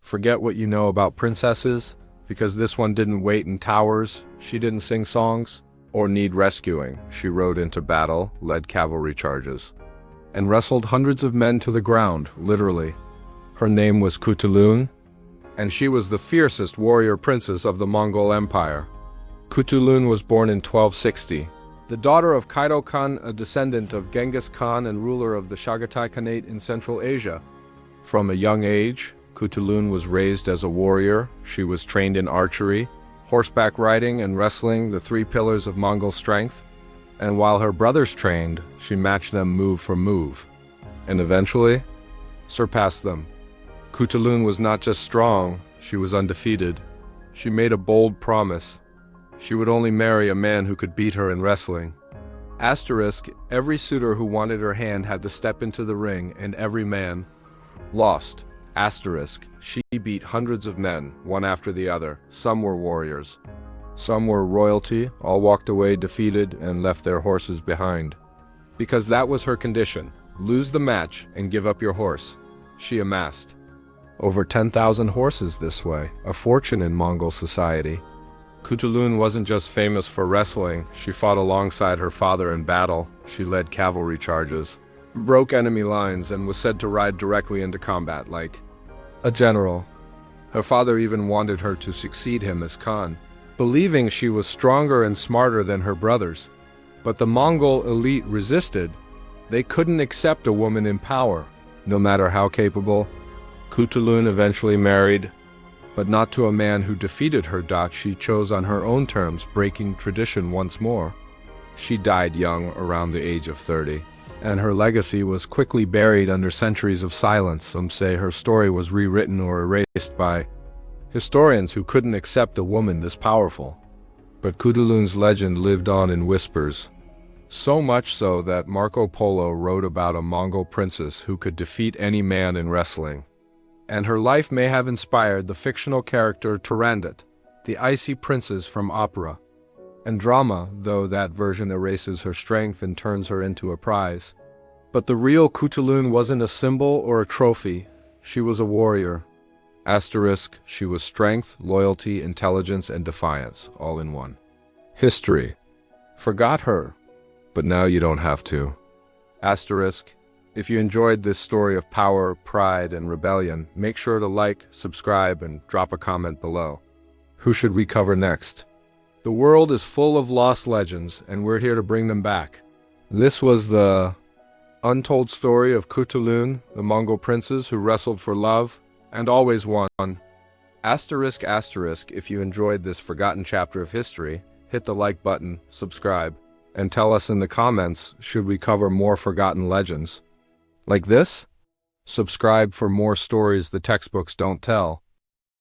Forget what you know about princesses, because this one didn't wait in towers, she didn't sing songs, or need rescuing. She rode into battle, led cavalry charges, and wrestled hundreds of men to the ground, literally. Her name was Khutulun, and she was the fiercest warrior princess of the Mongol Empire. Khutulun was born in 1260, the daughter of Khutulun Khan, a descendant of Genghis Khan and ruler of the Chagatai Khanate in Central Asia. From a young age, Khutulun was raised as a warrior. She was trained in archery, horseback riding, and wrestling, the three pillars of Mongol strength. And while her brothers trained, she matched them move for move, and eventually surpassed them. Khutulun was not just strong, she was undefeated. She made a bold promise. She would only marry a man who could beat her in wrestling. Asterisk, every suitor who wanted her hand had to step into the ring, and every man lost. Asterisk, she beat hundreds of men, one after the other. Some were warriors. Some were royalty, all walked away defeated and left their horses behind. Because that was her condition. Lose the match and give up your horse. She amassed over 10,000 horses this way, a fortune in Mongol society. Khutulun wasn't just famous for wrestling. She fought alongside her father in battle. She led cavalry charges, broke enemy lines, and was said to ride directly into combat like a general. Her father even wanted her to succeed him as Khan, believing she was stronger and smarter than her brothers. But the Mongol elite resisted. They couldn't accept a woman in power, no matter how capable. Khutulun eventually married, but not to a man who defeated her. She chose on her own terms, breaking tradition once more. She died young, around the age of 30, and her legacy was quickly buried under centuries of silence. Some say her story was rewritten or erased by historians who couldn't accept a woman this powerful. But Khutulun's legend lived on in whispers, so much so that Marco Polo wrote about a Mongol princess who could defeat any man in wrestling. And her life may have inspired the fictional character Turandot, the icy princess from opera and drama, though that version erases her strength and turns her into a prize. But the real Khutulun wasn't a symbol or a trophy. She was a warrior. Asterisk, she was strength, loyalty, intelligence, and defiance, all in one. History forgot her, but now you don't have to. Asterisk, if you enjoyed this story of power, pride, and rebellion, make sure to like, subscribe, and drop a comment below. Who should we cover next? The world is full of lost legends, and we're here to bring them back. This was the untold story of Khutulun, the Mongol princess who wrestled for love and always won. Asterisk, asterisk, if you enjoyed this forgotten chapter of history, hit the like button, subscribe, and tell us in the comments, should we cover more forgotten legends like this? Subscribe for more stories the textbooks don't tell.